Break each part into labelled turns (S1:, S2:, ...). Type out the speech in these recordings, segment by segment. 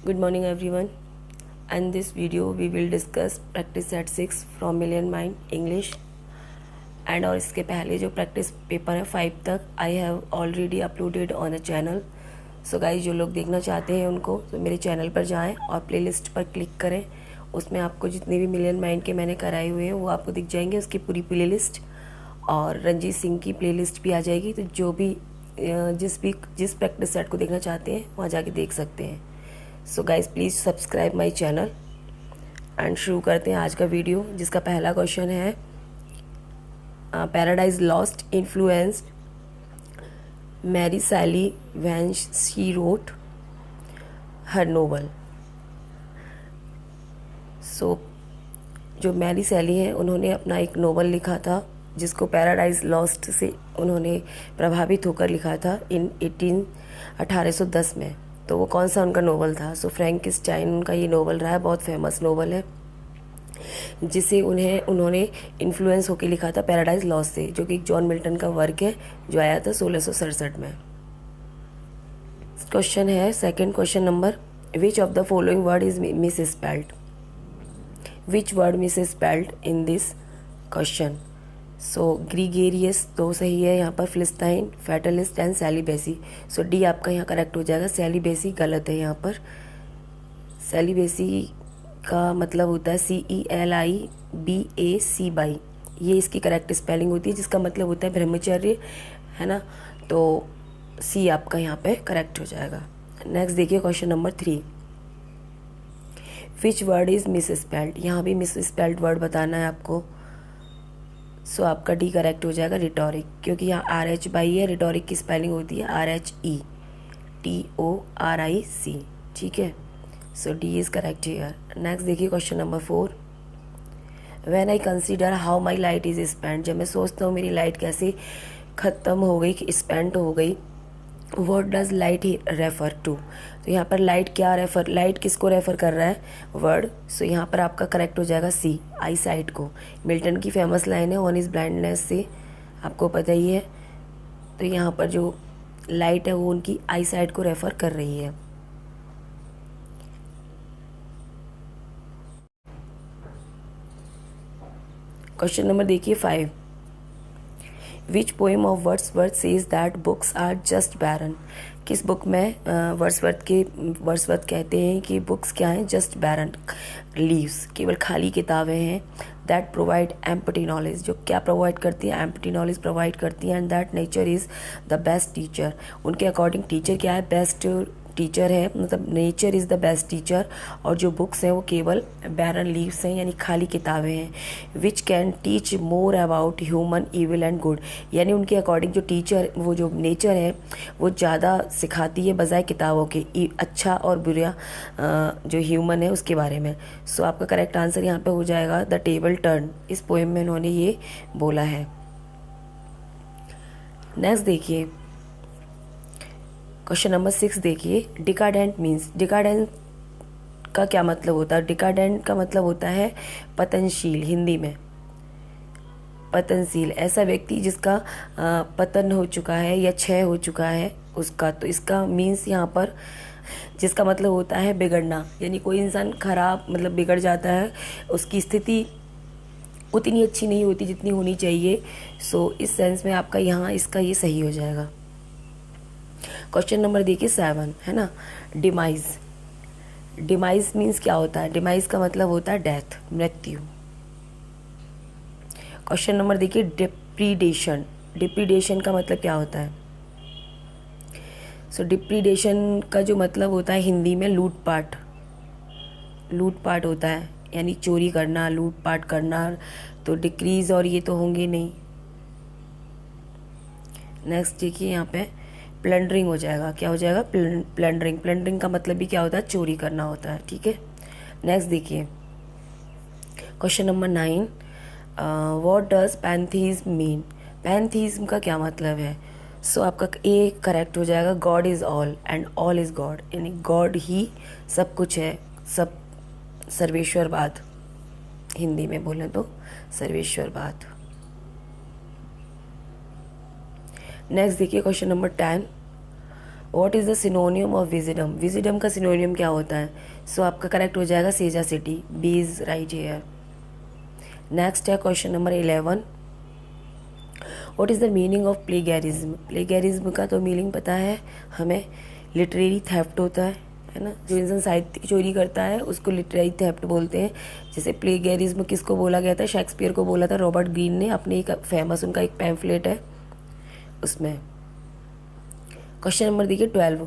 S1: Good morning everyone. In this video we will discuss practice set 6 from Million Mind English and और इसके पहले जो practice paper है 5 तक I have already uploaded on a channel. So guys जो लोग देखना चाहते हैं उनको तो मेरे चैनल पर जाएं और प्लेलिस्ट पर क्लिक करें. उसमें आपको जितने भी मिलियन माइंड के मैंने कराए हुए हैं वो आपको दिख जाएंगे, उसकी पूरी प्लेलिस्ट. और रंजीत सिंह की प्लेलिस्ट भी आ जाएगी. तो जो भी जिस प्रैक्टिस सेट को देखना चाहते हैं वहाँ जाके देख सकते हैं. So guys please subscribe my channel and शुरू करते हैं आज का वीडियो, जिसका पहला क्वेश्चन है Paradise Lost influenced Mary Shelley when she wrote her novel. So जो मैरी सैली हैं उन्होंने अपना एक नोवेल लिखा था जिसको पैराडाइज लॉस्ट से उन्होंने प्रभावित होकर लिखा था इन 1810 में. तो वो कौन सा उनका नोवेल था? सो फ्रैंकेनस्टाइन उनका ये नोवेल रहा है, बहुत फेमस नोवेल है जिसे उन्होंने इन्फ्लुएंस होकर लिखा था पैराडाइज लॉस्ट से, जो कि जॉन मिल्टन का वर्क है जो आया था 1667 में. क्वेश्चन है second question number, which of the following word is misspelled? Which word misspelled in this question? So gregarious तो सही है यहाँ पर, philistine, fatalist and celibacy. So D आपका यहाँ करेक्ट हो जाएगा. सैलीबेसी गलत है यहाँ पर. सैलीबेसी का मतलब होता है CELIBACY. ये इसकी करेक्ट स्पेलिंग होती है जिसका मतलब होता है ब्रह्मचर्य, है ना. तो सी आपका यहाँ पे करेक्ट हो जाएगा. नेक्स्ट देखिए question number 3, which word is miss spelled? यहाँ भी मिस स्पेल्ड वर्ड बताना है आपको. सो आपका डी करेक्ट हो जाएगा, रिटोरिक, क्योंकि यहाँ RH है. रिटोरिक की स्पेलिंग होती है RHETORIC. ठीक है. So D is correct here. Next देखिए question number 4, when I consider how my light is spent. जब मैं सोचता हूँ मेरी लाइट कैसे ख़त्म हो गई, स्पेंड हो गई, what does light refer to? तो यहाँ पर लाइट किसको रेफर कर रहा है? वर्ड. सो यहाँ पर आपका करेक्ट हो जाएगा सी, आई साइट को. मिल्टन की फेमस लाइन है ऑन इज ब्लाइंडनेस से, आपको पता ही है. तो यहाँ पर जो लाइट है वो उनकी आई साइट को रेफर कर रही है. क्वेश्चन नंबर देखिए 5, which poem of Wordsworth says that books are just barren? किस बुक में वर्ड्सवर्थ कहते हैं कि बुक्स क्या हैं? जस्ट बैरन, लीव्स, केवल खाली किताबें हैं. दैट प्रोवाइड एम्प्टी नॉलेज, जो क्या प्रोवाइड करती है? एम्प्टी नॉलेज प्रोवाइड करती है. And that nature is the best teacher. उनके अकॉर्डिंग टीचर क्या है? बेस्ट टीचर है, मतलब nature is the best teacher. और जो बुक्स हैं वो केवल बैरन लीव्स हैं, यानी खाली किताबें हैं. Which can teach more about human evil and good, यानी उनके अकॉर्डिंग जो टीचर, वो जो नेचर है वो ज़्यादा सिखाती है बजाय किताबों के अच्छा और बुरा जो ह्यूमन है उसके बारे में. सो आपका करेक्ट आंसर यहाँ पे हो जाएगा द टेबल टर्न. इस पोएम में उन्होंने ये बोला है. नेक्स्ट देखिए क्वेश्चन नंबर 6 देखिए, डिकाडेंट मीन्स. डिकाडेंट का क्या मतलब होता है? डिकाडेंट का मतलब होता है पतनशील. हिंदी में पतनशील, ऐसा व्यक्ति जिसका पतन हो चुका है या क्षय हो चुका है उसका. तो इसका मीन्स यहाँ पर जिसका मतलब होता है बिगड़ना, यानी कोई इंसान खराब मतलब बिगड़ जाता है, उसकी स्थिति उतनी अच्छी नहीं होती जितनी होनी चाहिए. सो इस सेंस में आपका यहाँ इसका ये सही हो जाएगा. क्वेश्चन नंबर देखिए 7, है ना. डिमाइज. डिमाइज मीन्स क्या होता है? डिमाइज का मतलब होता है डेथ, मृत्यु. क्वेश्चन नंबर देखिए डिप्रीडेशन. डिप्रीडेशन का मतलब क्या होता है? सो डिप्रीडेशन का जो मतलब होता है हिंदी में लूटपाट. लूटपाट होता है, यानी चोरी करना, लूटपाट करना. तो डिक्रीज और ये तो होंगे नहीं. नेक्स्ट देखिए यहाँ पे प्लंडरिंग हो जाएगा. क्या हो जाएगा? प्लंडरिंग. प्लंडरिंग का मतलब भी क्या होता है? चोरी करना होता है. ठीक है. नेक्स्ट देखिए question number 9, what does pantheism mean? Pantheism का क्या मतलब है? सो आपका ए करेक्ट हो जाएगा, God is all and all is God, यानी गॉड ही सब कुछ है, सब सर्वेश्वरवाद. हिंदी में बोलें तो सर्वेश्वरवाद. नेक्स्ट देखिए question number 10, what is the synonym of wisdom, wisdom का सिनोनियम क्या होता है? सो आपका करेक्ट हो जाएगा sagacity, B is right here. Next है question number 11, what is the meaning of plagiarism. Plagiarism का तो मीनिंग पता है हमें, लिटरेरी थेफ्ट होता है ना, जो इंसान साहित्य की चोरी करता है उसको लिटरेरी थेफ्ट बोलते हैं। जैसे प्लेगैरिज्म किसको बोला गया था? शेक्सपियर को बोला था रॉबर्ट ग्रीन ने, अपने एक फेमस उनका एक पैम्फलेट है उसमें। क्वेश्चन नंबर देखिए 12,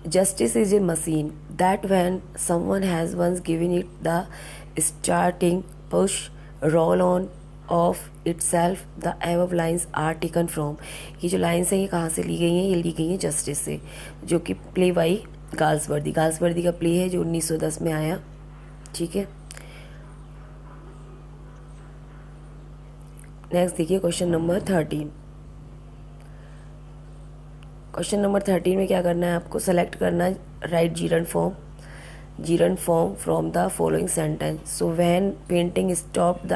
S1: justice is a machine that when someone has once given it the starting push, roll on of itself, the above lines are taken from। ये जो लाइन्स हैं ये कहाँ से ली गई हैं? ये ली गई हैं जस्टिस से, जो कि प्ले बाई गाल्सवर्दी, गाल्सवर्दी का प्ले है जो 1910 में आया। ठीक है, नेक्स्ट देखिए क्वेश्चन नंबर 13। क्वेश्चन नंबर 13 में क्या करना है आपको? सेलेक्ट करना है right Jiran form from the following sentence. So when painting stop the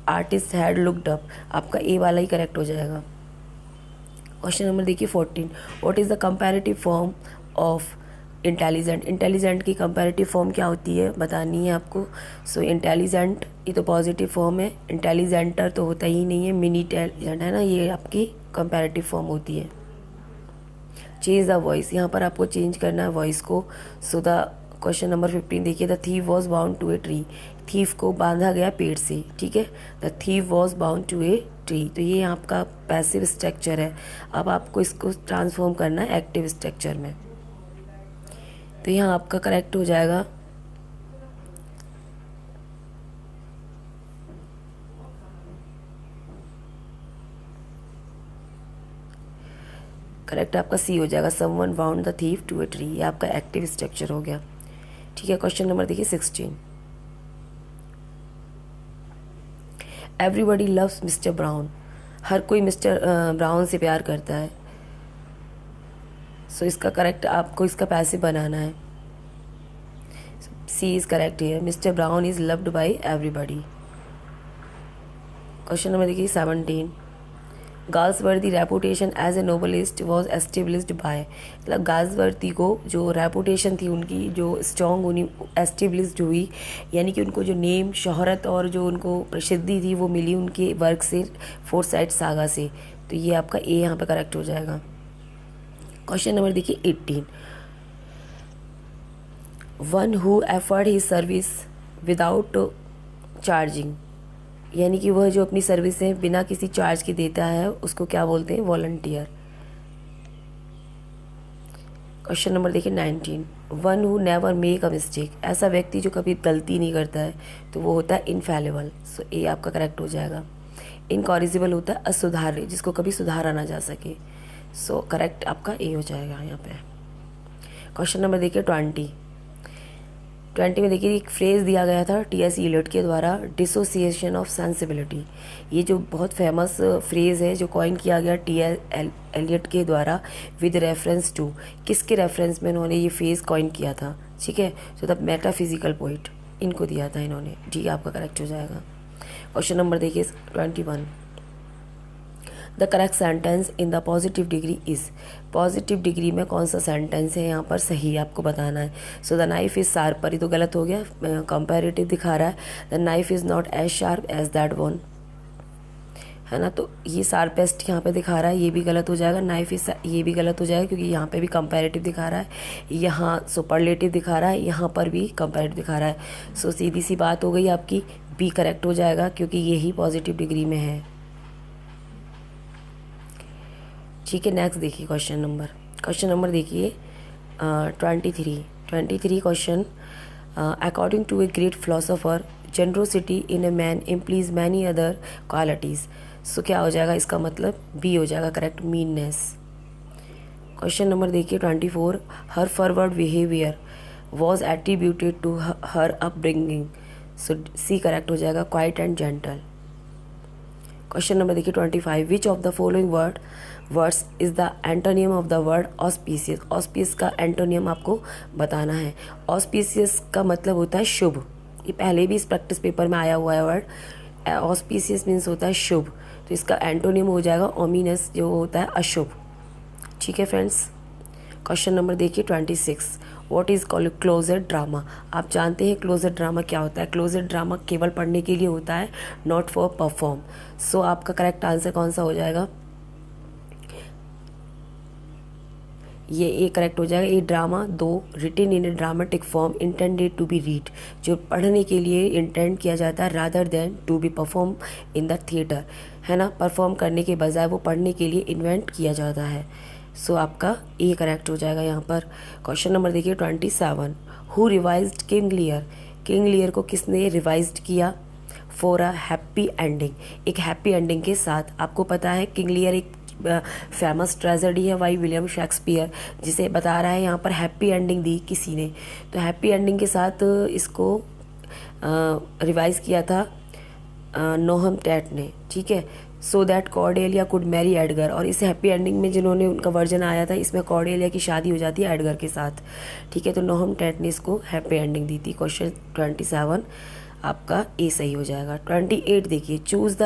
S1: artist had looked up, आपका ए वाला ही करेक्ट हो जाएगा। क्वेश्चन नंबर देखिए 14, what is the comparative form of intelligent. Intelligent की कंपैरेटिव फॉर्म क्या होती है बतानी है आपको। सो इंटेलिजेंट ये तो पॉजिटिव फॉर्म है, इंटेलिजेंटर तो होता ही नहीं है, मिनी इंटेलिजेंट है ना, ये आपकी कंपैरेटिव फॉर्म होती है। चेंज द वॉइस, यहाँ पर आपको चेंज करना है वॉइस को। सो द क्वेश्चन नंबर 15 देखिए, the thief was bound to a tree, thief को बांधा गया पेड़ से। ठीक है, the thief was bound to a tree, तो ये आपका पैसिव स्ट्रक्चर है। अब आपको इसको ट्रांसफॉर्म करना है एक्टिव स्ट्रक्चर में, तो यहाँ आपका करेक्ट हो जाएगा करेक्ट आपका सी हो जाएगा, someone bound the thief to a tree, ये आपका एक्टिव स्ट्रक्चर हो गया। ठीक है, क्वेश्चन नंबर देखिए 16, एवरीबडी लव्स मिस्टर ब्राउन, हर कोई मिस्टर ब्राउन से प्यार करता है। सो इसका करेक्ट आपको इसका पैसिव बनाना है, सी इज करेक्ट है, mister Brown is loved by everybody. Question number देखिए 17, Galsworthy reputation as a novelist was established by, मतलब गाल्सवर्दी को जो रेपुटेशन थी उनकी जो स्ट्रॉन्ग उन्हीं एस्टेब्लिश्ड हुई, यानी कि उनको जो नेम शोहरत और जो उनको प्रसिद्धि थी वो मिली उनके वर्क से, फोर्साइट सागा से। तो ये आपका ए यहाँ पे करेक्ट हो जाएगा। क्वेश्चन नंबर देखिए 18, one who offered his service without charging, यानी कि वह जो अपनी सर्विसें बिना किसी चार्ज के देता है उसको क्या बोलते हैं? वॉलंटियर। क्वेश्चन नंबर देखिए 19, one who never make a mistake, ऐसा व्यक्ति जो कभी गलती नहीं करता है तो वो होता है इनफैलिबल। सो ए आपका करेक्ट हो जाएगा। इनकॉरिजिबल होता है असुधार्य, जिसको कभी सुधारा ना जा सके। सो करेक्ट आपका ए हो जाएगा यहाँ पे। क्वेश्चन नंबर देखिए 20 में देखिए एक फ्रेज़ दिया गया था टी.एस. इलियट के द्वारा, डिसोसिएशन ऑफ सेंसिबिलिटी। ये जो बहुत फेमस फ्रेज़ है जो कॉइन किया गया टी.एस. एलियट के द्वारा विद रेफरेंस टू, किसके रेफरेंस में इन्होंने ये फ्रेज़ कॉइन किया था? ठीक है, तो द मेटाफिजिकल पोइट, इनको दिया था इन्होंने। ठीक है, आपका करेक्ट हो जाएगा। क्वेश्चन नंबर देखिए 21, the correct sentence in the positive degree is, positive degree में कौन सा सेंटेंस है यहाँ पर सही आपको बताना है। So the knife is sharper, ये तो गलत हो गया, कंपैरेटिव दिखा रहा है। The knife is not as sharp as that one, है ना, तो ये शार्पेस्ट यहाँ पे दिखा रहा है, ये भी गलत हो जाएगा। नाइफ इज, ये भी गलत हो जाएगा क्योंकि यहाँ पे भी कंपैरेटिव दिखा रहा है, यहाँ सुपरलेटिव दिखा रहा है, यहाँ पर भी कंपैरेटिव दिखा रहा है। सो सीधी सी बात हो गई आपकी, बी करेक्ट हो जाएगा क्योंकि यही पॉजिटिव डिग्री में है। ठीक है, नेक्स्ट देखिए क्वेश्चन नंबर देखिए 23 question, according to a great philosopher generosity in a man implies many other qualities. So क्या हो जाएगा इसका मतलब? बी हो जाएगा करेक्ट, मीननेस। क्वेश्चन नंबर देखिए 24, her forward behaviour was attributed to her upbringing. So C correct हो जाएगा, quiet and gentle. Question number देखिए 25, which of the following words is the antonym of the word auspicious. Auspicious का antonym आपको बताना है। Auspicious का मतलब होता है शुभ, ये पहले भी इस प्रैक्टिस पेपर में आया हुआ है वर्ड। ऑस्पिशियस मीन्स होता है शुभ, तो इसका एंटोनिम हो जाएगा ओमिनस, जो होता है अशुभ। ठीक है फ्रेंड्स। क्वेश्चन नंबर देखिए 26, what is called closed drama. आप जानते हैं क्लोजेड ड्रामा क्या होता है। क्लोजेड ड्रामा केवल पढ़ने के लिए होता है, नॉट फॉर परफॉर्म। सो आपका करेक्ट आंसर कौन सा हो जाएगा, ये करेक्ट हो जाएगा। A drama though written in a dramatic form intended to be read, जो पढ़ने के लिए इंटेंड किया जाता है, rather than to be perform in the theatre, है ना। परफॉर्म करने के बजाय वो पढ़ने के लिए इन्वेंट किया जाता है। सो आपका ए करेक्ट हो जाएगा यहाँ पर। क्वेश्चन नंबर देखिए 27, who revised King Lear. King Lear को किसने रिवाइज्ड किया, फॉर अ हैप्पी एंडिंग, एक हैप्पी एंडिंग के साथ। आपको पता है किंग लियर एक फेमस ट्रेजेडी है बाई विलियम शेक्सपियर, जिसे बता रहा है यहाँ पर हैप्पी एंडिंग दी किसी ने। तो हैप्पी एंडिंग के साथ इसको रिवाइज किया था नोहम टैट ने, ठीक है। So that Cordelia could Mary Edgar, और इस हैप्पी एंडिंग में जिन्होंने उनका वर्जन आया था, इसमें कॉर्डेलिया की शादी हो जाती है एडगर के साथ, ठीक है। तो नोहम टैट ने इसको हैप्पी एंडिंग दी थी। क्वेश्चन 27 आपका ए सही हो जाएगा। 28 देखिए, choose the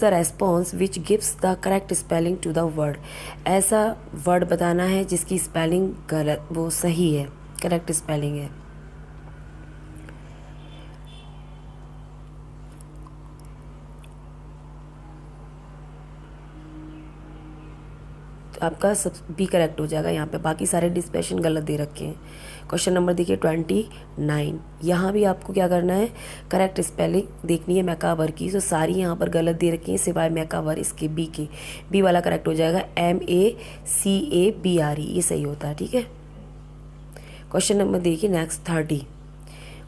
S1: response which gives the correct spelling to the word. ऐसा वर्ड बताना है जिसकी स्पेलिंग गलत, वो सही है, करेक्ट स्पेलिंग है। तो आपका सब भी करेक्ट हो जाएगा यहाँ पे, बाकी सारे डिस्पेशन गलत दे रखे हैं। क्वेश्चन नंबर देखिए 29, यहाँ भी आपको क्या करना है, करेक्ट स्पेलिंग देखनी है मैकाबर की। तो सारी यहाँ पर गलत दे रखी हैं सिवाय मैकाबर, इसके बी के। बी वाला करेक्ट हो जाएगा, MACABRE, ये सही होता है, ठीक है। क्वेश्चन नंबर देखिए next 30,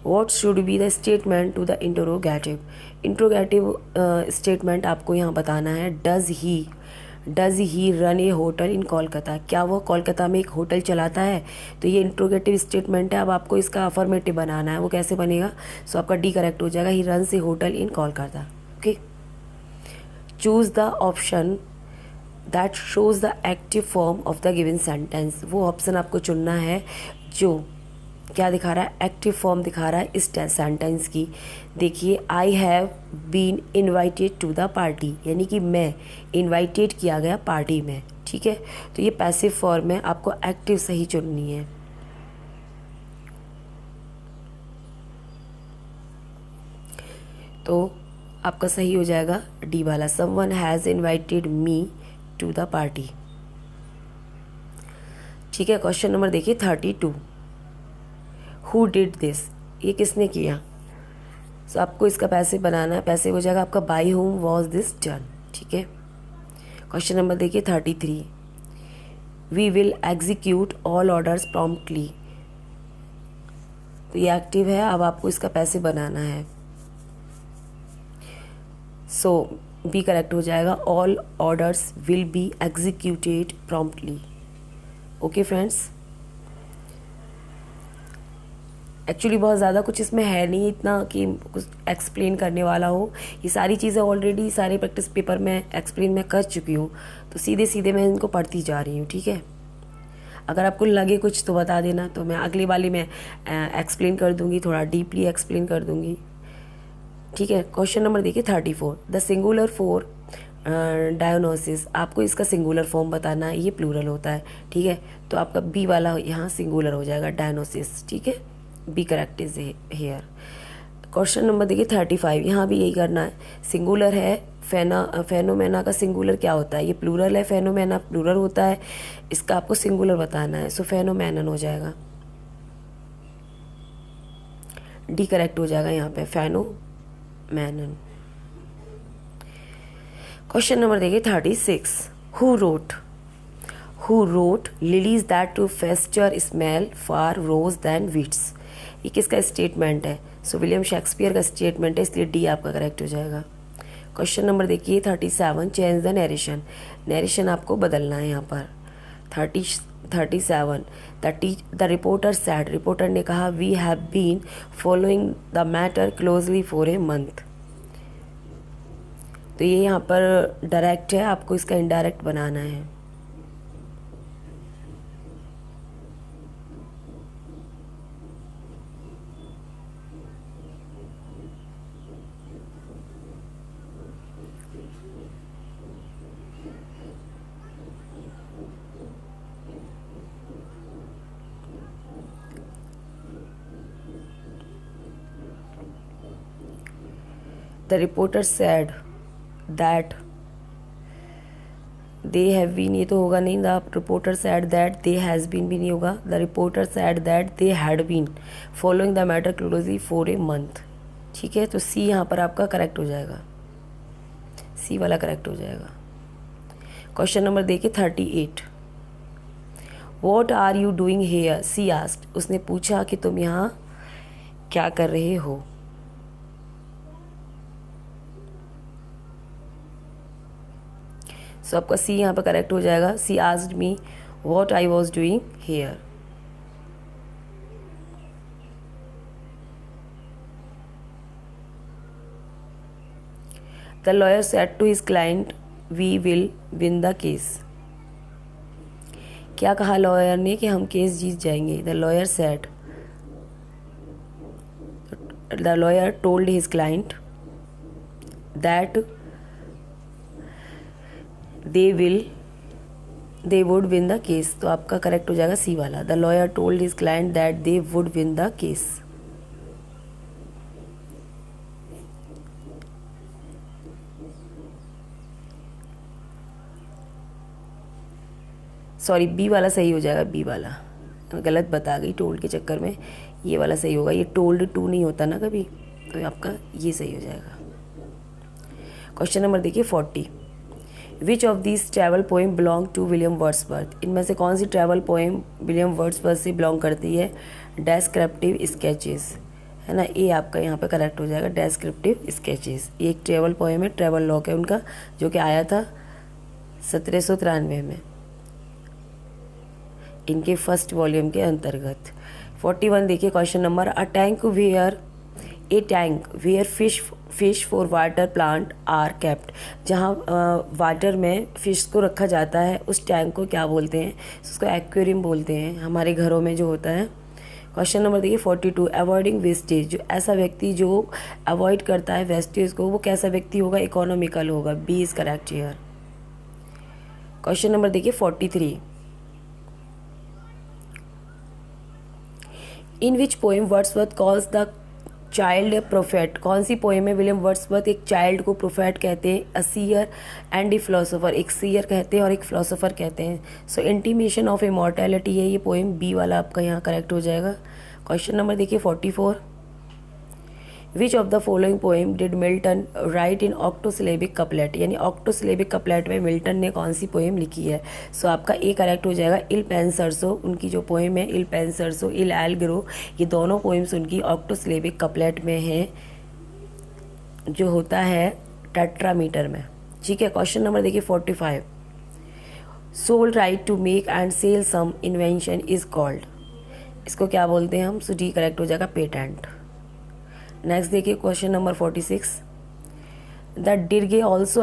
S1: what should be the statement to the interrogative. Interrogative statement आपको यहाँ बताना है, does he run a hotel in Kolkata. क्या वो कोलकाता में एक होटल चलाता है। तो ये इंट्रोगेटिव स्टेटमेंट है। अब आपको इसका अफर्मेटिव बनाना है, वो कैसे बनेगा। सो आपका डी करेक्ट हो जाएगा, he runs A hotel in Kolkata. Okay, choose the option that shows the active form of the given sentence. वो ऑप्शन आपको चुनना है जो क्या दिखा रहा है, एक्टिव फॉर्म दिखा रहा है इस सेंटेंस की। देखिए, I have been invited to the party, यानी कि मैं इन्वाइटेड किया गया पार्टी में, ठीक है। तो ये पैसिव फॉर्म है, आपको एक्टिव सही चुननी है। तो आपका सही हो जाएगा डी वाला, someone has invited me to the party, ठीक है। क्वेश्चन नंबर देखिए 32, हु डिड दिस, ये किसने किया। सो आपको इसका पैसे बनाना है, पैसे हो जाएगा आपका by whom was this done, ठीक है। क्वेश्चन नंबर देखिए 33, we will execute all orders promptly. तो ये एक्टिव है, अब आपको इसका पैसे बनाना है। सो बी करेक्ट हो जाएगा, all orders will be executed promptly. Okay friends, actually बहुत ज़्यादा कुछ इसमें है नहीं इतना कि कुछ एक्सप्लेन करने वाला हो। ये सारी चीज़ें ऑलरेडी सारे प्रैक्टिस पेपर में एक्सप्लेन मैं कर चुकी हूँ, तो सीधे सीधे मैं इनको पढ़ती जा रही हूँ, ठीक है। अगर आपको लगे कुछ तो बता देना, तो मैं अगली वाली में एक्सप्लेन कर दूँगी, थोड़ा डीपली एक्सप्लेन कर दूँगी, ठीक है। क्वेश्चन नंबर देखिए 34, द सिंगुलर फॉर डायग्नोसिस। आपको इसका सिंगुलर फॉर्म बताना है, ये प्लूरल होता है, ठीक है। तो आपका बी वाला यहाँ सिंगुलर हो जाएगा, डायग्नोसिस, ठीक है। B correct is here. Question number देखिए 35, यहाँ भी यही करना है, सिंगुलर है। फेनोमेना का सिंगुलर क्या होता है, ये प्लूरल है, फेनोमेना प्लूरल होता है, इसका आपको सिंगुलर बताना है। सो फेनोमेनन हो जाएगा, डी करेक्ट हो जाएगा यहाँ पे, फेनोमेनन। क्वेश्चन नंबर देखिए 36, who wrote lilies that to fester smell far rose than wits. ये किसका स्टेटमेंट है। सो विलियम शेक्सपियर का स्टेटमेंट है, इसलिए डी आपका करेक्ट हो जाएगा। क्वेश्चन नंबर देखिए 37, चेंज द नरेशन। नरेशन आपको बदलना है यहाँ पर। 37, द रिपोर्टर सैड, रिपोर्टर ने कहा, we have been following the matter closely for a month. तो ये यहाँ पर डायरेक्ट है, आपको इसका इनडायरेक्ट बनाना है। The reporter said that they have been, ये तो होगा नहीं, the reporter said that they has been भी नहीं होगा, the reporter said that they had been following the matter closely for a month. ठीक है, तो सी यहाँ पर आपका करेक्ट हो जाएगा, सी वाला करेक्ट हो जाएगा। क्वेश्चन नंबर देखिए 38, what are you doing here, she asked, उसने पूछा कि तुम यहाँ क्या कर रहे हो। सो आपका सी यहाँ पर करेक्ट हो जाएगा, she asked me what I was doing here. The lawyer said to his client we will win the case, क्या कहा लॉयर ने कि हम केस जीत जाएंगे। The lawyer said, the lawyer told his client that they would win the case, तो आपका correct हो जाएगा सी वाला, the lawyer told his client that they would win the case. Sorry, B वाला सही हो जाएगा, बी वाला गलत बता गई टोल्ड के चक्कर में, ये वाला सही होगा, ये टोल्ड टू नहीं होता ना कभी, तो आपका ये सही हो जाएगा। क्वेश्चन नंबर देखिए 40, which of this travel poem belong to William Wordsworth, इनमें से कौन सी ट्रैवल पोएम विलियम वर्ड्सवर्थ से बिलोंग करती है। डेस्क्रिप्टिव स्केचेस, है ना, ये आपका यहाँ पे करेक्ट हो जाएगा, डेस्क्रिप्टिव स्केचेस। ये एक ट्रैवल पोएम है, ट्रैवल लॉग है उनका, जो कि आया था 1793 में, इनके फर्स्ट वॉल्यूम के अंतर्गत। 41 देखिए question number, a tank where fish for water plant are kept, जहाँ वाटर में फिश को रखा जाता है, उस टैंक को क्या बोलते हैं, उसको एक्वेरियम बोलते हैं, हमारे घरों में जो होता है। क्वेश्चन नंबर देखिए 42, अवॉइडिंग वेस्टेज, जो ऐसा व्यक्ति जो अवॉइड करता है वेस्टेज को, वो कैसा व्यक्ति होगा, इकोनॉमिकल होगा, B is correct here. Question number देखिए 43, in which poem Wordsworth calls the child prophet, कौन सी पोएम में विलियम वर्ड्सवर्थ एक चाइल्ड को प्रोफेट कहते हैं, a seer and a philosopher, एक सीयर कहते हैं और एक फिलोसोफर कहते हैं। सो इंटीमेशन ऑफ इमॉर्टैलिटी है ये पोएम, बी वाला आपका यहाँ करेक्ट हो जाएगा। क्वेश्चन नंबर देखिए 44, which of the following poem did Milton write in octosyllabic couplet, यानी ऑक्टोसिलेबिक कपलेट में मिल्टन ने कौन सी पोएम लिखी है। सो आपका ए करेक्ट हो जाएगा, इल पेंसर्सो, उनकी जो पोएम है इल पेंसर्सो, इल एल्ग्रो, ये दोनों पोएम्स उनकी ऑक्टोसिलेबिक कपलेट में हैं, जो होता है टेट्रामीटर में। ठीक है, क्वेश्चन नंबर देखिए 45, sole right to make and sell some invention is called, इसको क्या बोलते हैं हम। सो डी करेक्ट हो जाएगा, पेटेंट। नेक्स्ट देखिए question number 46, the dirge also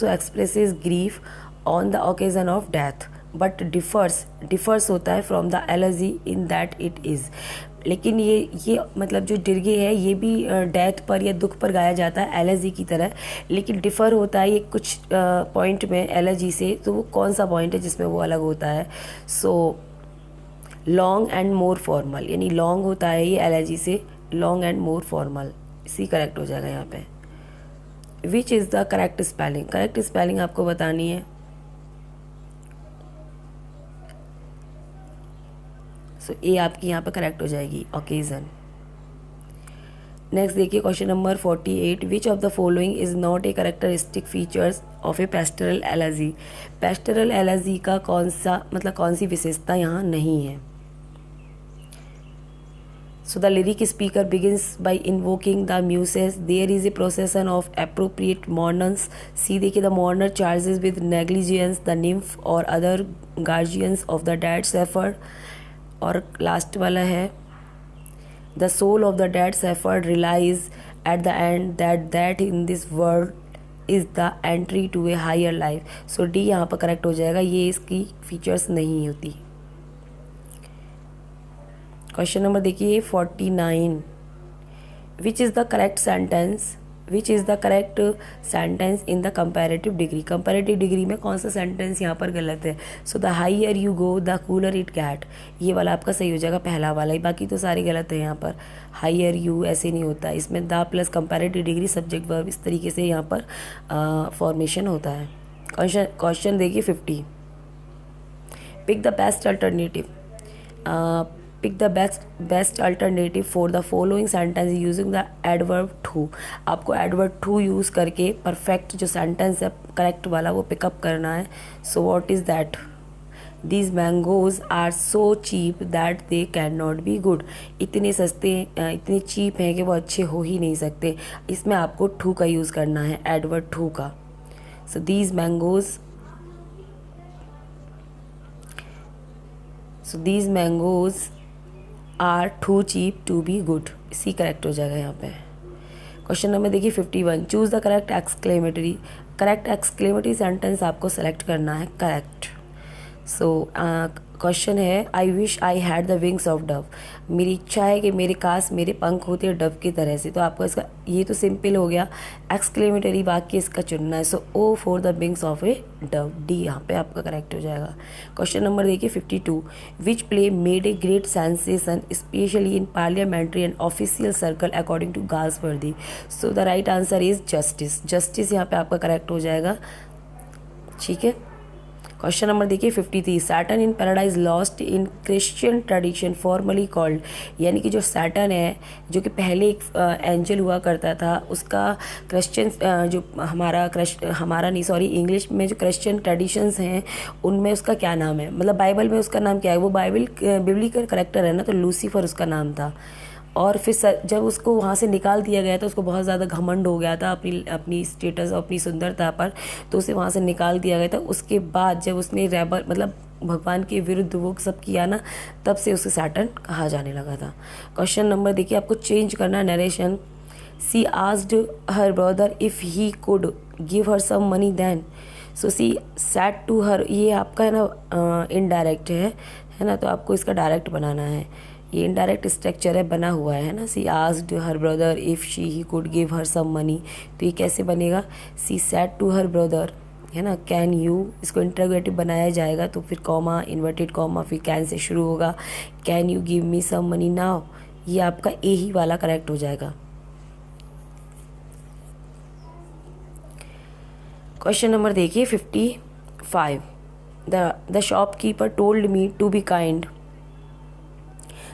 S1: expresses grief on the occasion of death but differs होता है from the elegy in that it is, लेकिन ये मतलब जो डिरगे है ये भी डेथ पर या दुख पर गाया जाता है एलर्जी की तरह, लेकिन डिफ़र होता है ये कुछ पॉइंट में एलर्जी से, तो वो कौन सा पॉइंट है जिसमें वो अलग होता है। So long and more formal, यानी लॉन्ग होता है ये एलर्जी से, लॉन्ग एंड मोर फॉर्मल, इसी करेक्ट हो जाएगा यहाँ पे। Which is the correct spelling, correct spelling आपको बतानी है। सो ए आपकी यहाँ पे करेक्ट हो जाएगी, ओकेजन। नेक्स्ट देखिए question number 48, which of the following is not a characteristic features of a pastoral elegy, pastoral elegy का कौन सी विशेषता यहाँ नहीं है। So the lyric speaker begins by invoking the muses. There is a procession of appropriate mourners. See देखिए, the mourner charges with negligence the nymph or other guardians of the dead shepherd. और last वाला है, the soul of the dead shepherd realize at the end that in this world is the entry to a higher life. So D यहाँ पर correct हो जाएगा, ये इसकी features नहीं होती। क्वेश्चन नंबर देखिए 49, which is the correct sentence which is the correct sentence in the comparative degree. Comparative degree में कौन सा सेंटेंस यहाँ पर गलत है? So the higher you go the cooler it get, ये वाला आपका सही हो जाएगा, पहला वाला ही, बाकी तो सारे गलत है यहाँ पर। हाइयर यू ऐसे नहीं होता, इसमें the plus comparative degree subject verb इस तरीके से यहाँ पर फॉर्मेशन होता है। क्वेश्चन देखिए 50, pick the best alternative. Pick the best alternative for the following sentence using the adverb too. आपको एडवर्ब टू यूज़ करके परफेक्ट जो सेंटेंस है करेक्ट वाला वो पिकअप करना है। So what is that? These mangoes are so cheap that they can not be good. इतने सस्ते, इतने चीप हैं कि वो अच्छे हो ही नहीं सकते। इसमें आपको टू का यूज़ करना है, एडवर्ब टू का। So these mangoes are too cheap to be good, इसी करेक्ट हो जाएगा यहाँ पे। क्वेश्चन नंबर देखिए 51, choose the correct exclamatory. Correct exclamatory sentence आपको सेलेक्ट करना है, करेक्ट। सो क्वेश्चन है, I wish I had the wings of dove. मेरी इच्छा है कि मेरे काश मेरे पंख होते हैं डव की तरह से। तो आपको इसका ये तो सिंपल हो गया, एक्सक्लेमेटरी वाक्य इसका चुनना है। So O for the wings of a dove, D यहाँ पे आपका करेक्ट हो जाएगा। क्वेश्चन नंबर देखिए 52, which play made a great sensation specially in parliamentary and official circle according to Galsworthy. So the right answer is justice. Justice यहाँ पे आपका correct हो जाएगा, ठीक है। क्वेश्चन नंबर देखिए 53, Saturn in paradise lost in Christian tradition formally called. यानी कि जो सैटर्न है, जो कि पहले एक एंजल हुआ करता था, उसका क्रिश्चियन जो हमारा नहीं सॉरी इंग्लिश में जो क्रिश्चियन ट्रेडिशंस हैं उनमें उसका क्या नाम है, मतलब बाइबल में उसका नाम क्या है? वो बिब्लिकल करेक्टर है ना, तो लूसीफर उसका नाम था। और फिर जब उसको वहाँ से निकाल दिया गया तो उसको बहुत ज़्यादा घमंड हो गया था अपनी स्टेटस और अपनी सुंदरता पर, तो उसे वहाँ से निकाल दिया गया था। उसके बाद जब उसने रेबल मतलब भगवान के विरुद्ध वो सब किया ना, तब से उसे सैटर्न कहा जाने लगा था। क्वेश्चन नंबर देखिए, आपको चेंज करना narration. She asked her brother if he could give her some money then. So she said to her, ये आपका है ना इनडायरेक्ट है ना, तो आपको इसका डायरेक्ट बनाना है। ये इनडायरेक्ट स्ट्रक्चर है, बना हुआ है ना। She asked her brother if he could give her some money, तो ये कैसे बनेगा? She said to her brother, है ना, कैन यू, इसको इंटरोगेटिव बनाया जाएगा तो फिर कॉमा, इन्वर्टेड कॉमा, फिर कैन से शुरू होगा। Can you give me some money now, ये आपका ए ही वाला करेक्ट हो जाएगा। क्वेश्चन नंबर देखिए 55, the shopkeeper told me to be kind.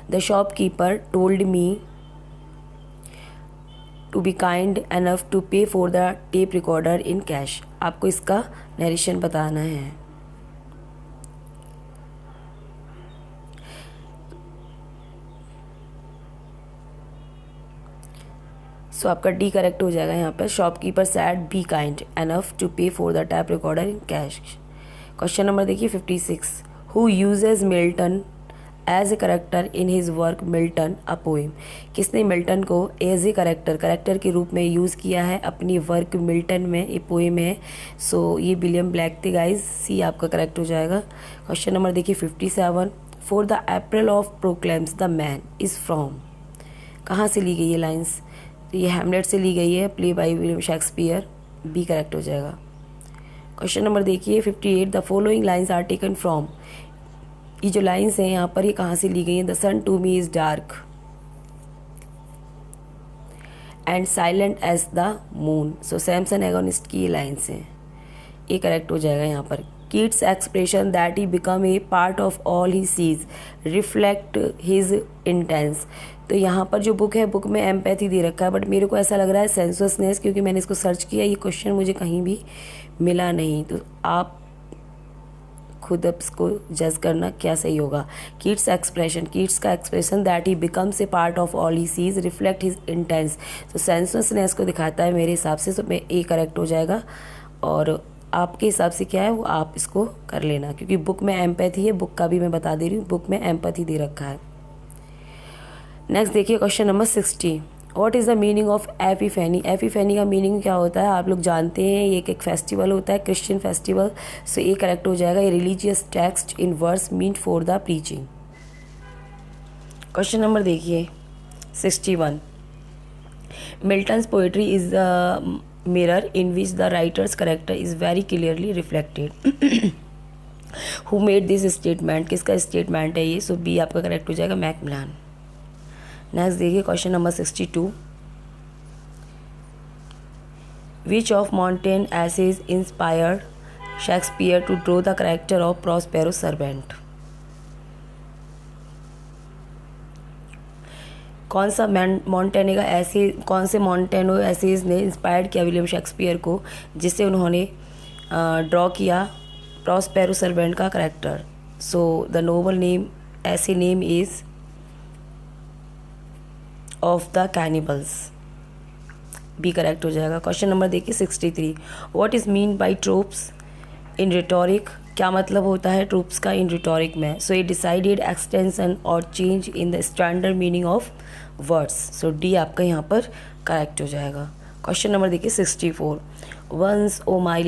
S1: The shopkeeper told me to be kind enough to pay for the tape recorder in cash. आपको इसका narration बताना है। सो आपका डी करेक्ट हो जाएगा यहाँ पर। Shopkeeper said be kind enough to pay for the tape recorder in cash. Question number देखिए 56, who uses Milton as a character in his work Milton a poem. किसने मिल्टन को एज ए करेक्टर के रूप में use किया है अपनी work Milton में, ये पोएम है। सो ये विलियम ब्लैक थे गाइज, सी आपका करेक्ट हो जाएगा। क्वेश्चन नंबर देखिए 57, for the April of proclaims the man is from. कहाँ से ली गई ये लाइन्स? तो ये हैमलेट से ली गई है, play by William Shakespeare, B correct हो जाएगा। क्वेश्चन नंबर देखिए 58, the following lines are taken from. ये जो लाइन्स हैं यहाँ पर, ये कहाँ से ली गई हैं? The sun to me is dark and silent as the moon. So Samson Agonistes की ये लाइन्स हैं, ये करेक्ट हो जाएगा यहाँ पर। Kids expression that he become a part of all he sees reflect his intense. तो यहाँ पर जो बुक है, बुक में एम्पैथी दे रखा है, बट मेरे को ऐसा लग रहा है सेंसुअसनेस, क्योंकि मैंने इसको सर्च किया, ये क्वेश्चन मुझे कहीं भी मिला नहीं। तो आप खुद अब इसको जज करना क्या सही होगा। किड्स एक्सप्रेशन, किड्स का expression that he becomes a part of all he sees reflect his intense. तो सेंसुअसनेस को दिखाता है मेरे हिसाब से, तो मैं ए करेक्ट हो जाएगा। और आपके हिसाब से क्या है वो आप इसको कर लेना, क्योंकि बुक में एम्पैथी है, बुक का भी मैं बता दे रही हूँ, बुक में एम्पैथी दे रखा है। नेक्स्ट देखिए question number 60, what is the meaning of epiphany. Epiphany का मीनिंग क्या होता है? आप लोग जानते हैं, ये एक फेस्टिवल होता है, क्रिश्चियन फेस्टिवल। सो ये करेक्ट हो जाएगा, ये religious text in verse mean for the preaching. Question number देखिए 61, Milton's poetry is a mirror in which the writer's character is very clearly reflected. Who made this statement? किसका statement है ये? सो B आपका correct हो जाएगा, मैकमिलान. Next देखिए question number 62. Which of Montaigne essays inspired Shakespeare to draw the character of Prospero Servant? कौन सा मॉन्टेने का ऐसे, कौन से मॉन्टेनो एसेज ने इंस्पायर्ड किया विलियम शेक्सपियर को, जिससे उन्होंने ड्रॉ किया प्रॉस्पेरो सर्वेंट का character? So the novel name, essay name is of the cannibals. B correct हो जाएगा. क्वेश्चन नंबर देखिए 63. What is mean by tropes in rhetoric? क्या मतलब होता है ट्रूप्स का इन रिटोरिक में? सो ये डिसाइडेड एक्सटेंशन और change in the standard meaning of words. So D आपका यहाँ पर करेक्ट हो जाएगा. क्वेश्चन नंबर देखिए 64. Once O my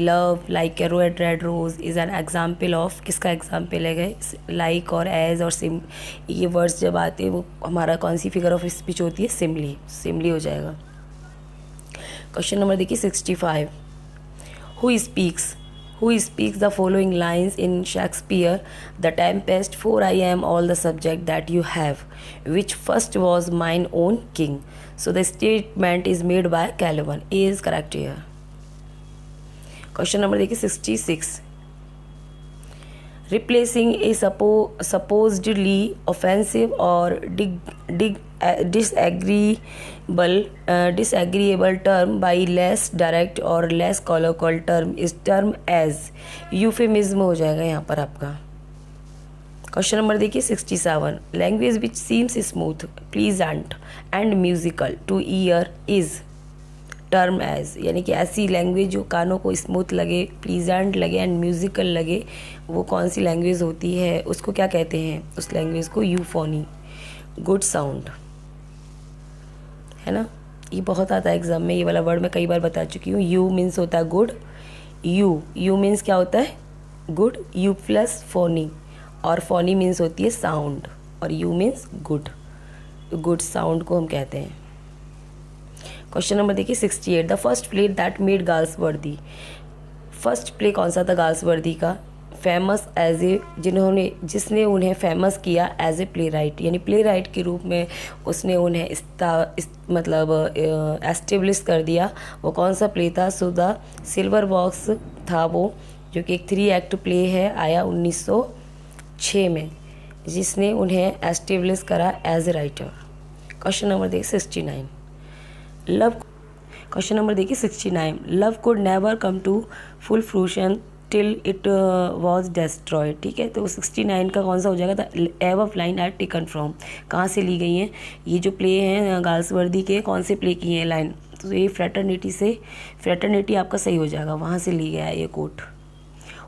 S1: love like a red rose is an example of, किसका एग्जाम्पल है? लाइक और एज और सिम, ये वर्ड्स जब आते हैं वो हमारा कौन सी फिगर ऑफ स्पीच होती है? सिमली हो जाएगा. क्वेश्चन नंबर देखिए 65. Who speaks the following lines in Shakespeare? The Tempest, for I am all the subject that you have, which first was mine own king. So the statement is made by Caliban. A is correct here. Question number देखिए 66. Replacing a supposedly offensive or disagreeable term by less direct or less colloquial term is termed as euphemism हो जाएगा यहाँ पर आपका. Question number देखिए 67. Language which seems smooth, pleasant and musical to ear is term as, यानी कि ऐसी language जो कानों को स्मूथ लगे, प्लीजेंट लगे एंड म्यूजिकल लगे, वो कौन सी लैंग्वेज होती है? उसको क्या कहते हैं? उस लैंग्वेज को यूफोनी. गुड साउंड है ना, ये बहुत आता है एग्जाम में. ये वाला वर्ड मैं कई बार बता चुकी हूँ. यू मीन्स होता है गुड, यू मीन्स क्या होता है? गुड. यू प्लस फोनी, और फोनी मीन्स होती है साउंड, और you means good. Good sound को हम कहते हैं. क्वेश्चन नंबर देखिए 68. The first play that made Galsworthy, first play कौन सा था गाल्सवर्दी का? फेमस एज ए, जिसने उन्हें फेमस किया एज ए प्ले राइट, यानी प्ले राइट के रूप में उसने उन्हें मतलब एस्टेब्लिश कर दिया. वो कौन सा प्ले था? सो द सिल्वर बॉक्स था वो, जो कि एक 3 एक्ट प्ले है, आया 1906 में, जिसने उन्हें एस्टेब्लिश करा as a writer. Question number देखिए 69. क्वेश्चन नंबर देखिए 69. Love could never come to full fruition till it was destroyed. ठीक है, तो 69 का कौन सा हो जाएगा? The above line are taken from. कहाँ से ली गई हैं ये जो प्ले हैं गाल्सवर्दी के? कौन से प्ले की हैं लाइन? तो ये फ्रेटर्निटी आपका सही हो जाएगा, वहाँ से ली गया है ये quote.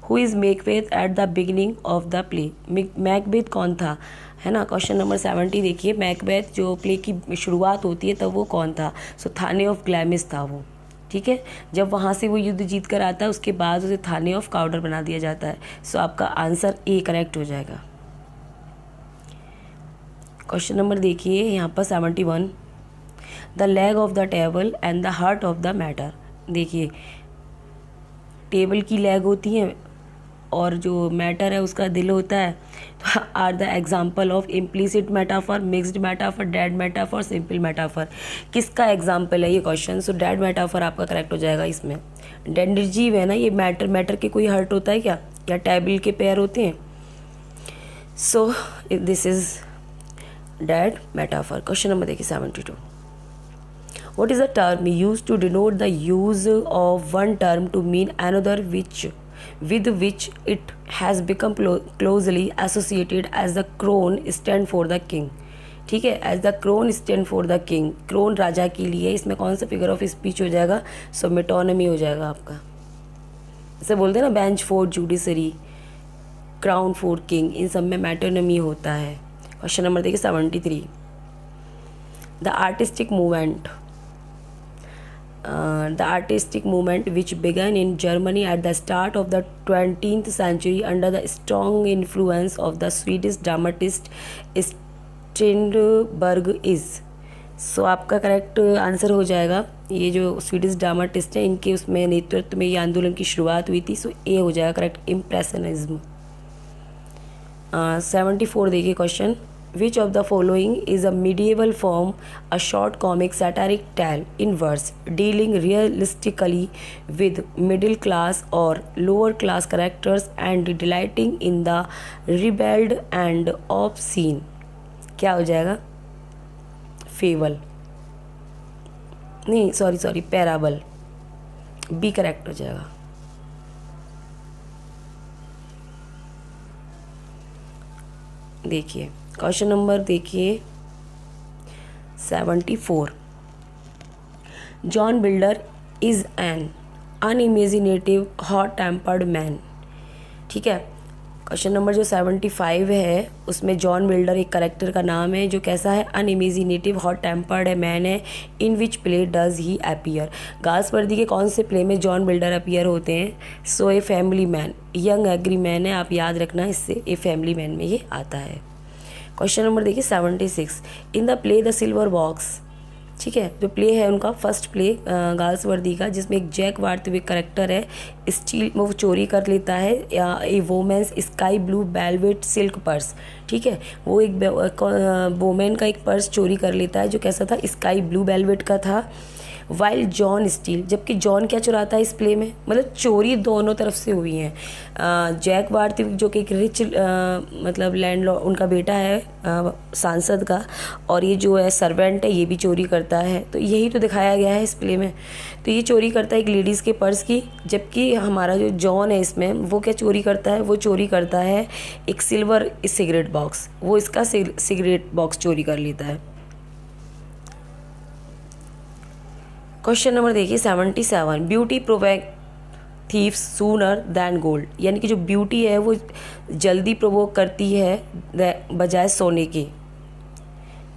S1: Who is Macbeth at the beginning of the play? Macbeth कौन था, है ना? क्वेश्चन नंबर 70 देखिए. मैकबेथ जो प्ले की शुरुआत होती है तब वो कौन था? सो थाने ऑफ ग्लैमिस था वो. ठीक है, जब वहाँ से वो युद्ध जीत कर आता है उसके बाद उसे थाने ऑफ काउडर बना दिया जाता है. सो आपका आंसर ए करेक्ट हो जाएगा. क्वेश्चन नंबर देखिए यहाँ पर 71. The leg of the table and the heart of the matter. देखिए, टेबल की लेग होती है और जो मैटर है उसका दिल होता है. Are the example of implicit metaphor, mixed metaphor, dead metaphor, simple metaphor. किसका एग्जाम्पल है ये क्वेश्चन? सो डेड मेटाफर आपका करेक्ट हो जाएगा. इसमें डेड निर्जीव है ना, ये मैटर के कोई हर्ट होता है क्या? या टेबल के पैर होते हैं? So this is dead metaphor. Question number देखिए 72. What is a term used to denote the use of one term to mean another with which it has become closely associated as the crown stand for the king? ठीक है, as the crown stand for the king. Crown राजा के लिए, इसमें कौन सा figure of speech हो जाएगा? सो मेटोनमी हो जाएगा आपका. इसे बोलते हैं ना bench for judiciary, crown for king, इन सब में मेटोनमी होता है. क्वेश्चन नंबर देखिए 73. The artistic movement which began in Germany at the start of the 20th century under the strong influence of the Swedish dramatist Strindberg is. सो आपका correct answer हो जाएगा ये जो स्वीडिश ड्रामाटिस्ट है इनके उसमें नेतृत्व में ये आंदोलन की शुरुआत हुई थी। सो ए हो जाएगा करेक्ट, इम्प्रेशनिज्म। 74 देखिए question, which of the following is a medieval form, a short comic satiric tale in verse dealing realistically with middle class और lower class characters and delighting in the ribald and obscene. क्या हो जाएगा? Fable, नहीं sorry parable, B correct हो जाएगा। देखिए question number देखिए 74, John builder is an unimaginative hot tempered man. ठीक है, क्वेश्चन नंबर जो 75 है उसमें जॉन बिल्डर एक करेक्टर का नाम है जो कैसा है? अनइमेजिनेटिव हॉट टेम्पर्ड है मैन है। In which play does he appear? Galsworthy के कौन से प्ले में जॉन बिल्डर अपीयर होते हैं? So a family man, young angry man है, आप याद रखना, इससे ए फैमिली मैन में ये आता है। क्वेश्चन नंबर देखिए 76, in the play the silver box. ठीक है, जो प्ले है उनका फर्स्ट प्ले गाल्सवर्दी का, जिसमें एक जैक वार्तविक करेक्टर है, स्टील वो चोरी कर लेता है a woman's sky blue velvet silk purse. ठीक है, वो एक वोमेन का एक पर्स चोरी कर लेता है जो कैसा था? स्काई ब्लू वेलवेट का था। वाइल जॉन स्टील, जबकि जॉन क्या चुराता है इस प्ले में? मतलब चोरी दोनों तरफ से हुई है। जैक वार्तविक जो कि एक रिच मतलब लैंडलॉर्ड उनका बेटा है सांसद का, और ये जो है सर्वेंट है ये भी चोरी करता है। तो यही तो दिखाया गया है इस प्ले में। तो ये चोरी करता है एक लेडीज़ के पर्स की, जबकि हमारा जो जॉन है इसमें वो क्या चोरी करता है? वो चोरी करता है एक सिल्वर सिगरेट बॉक्स, वो इसका सिगरेट बॉक्स चोरी कर लेता है। क्वेश्चन नंबर देखिए 77, beauty provoke thieves sooner than gold, यानी कि जो ब्यूटी है वो जल्दी प्रोवोक करती है बजाय सोने के।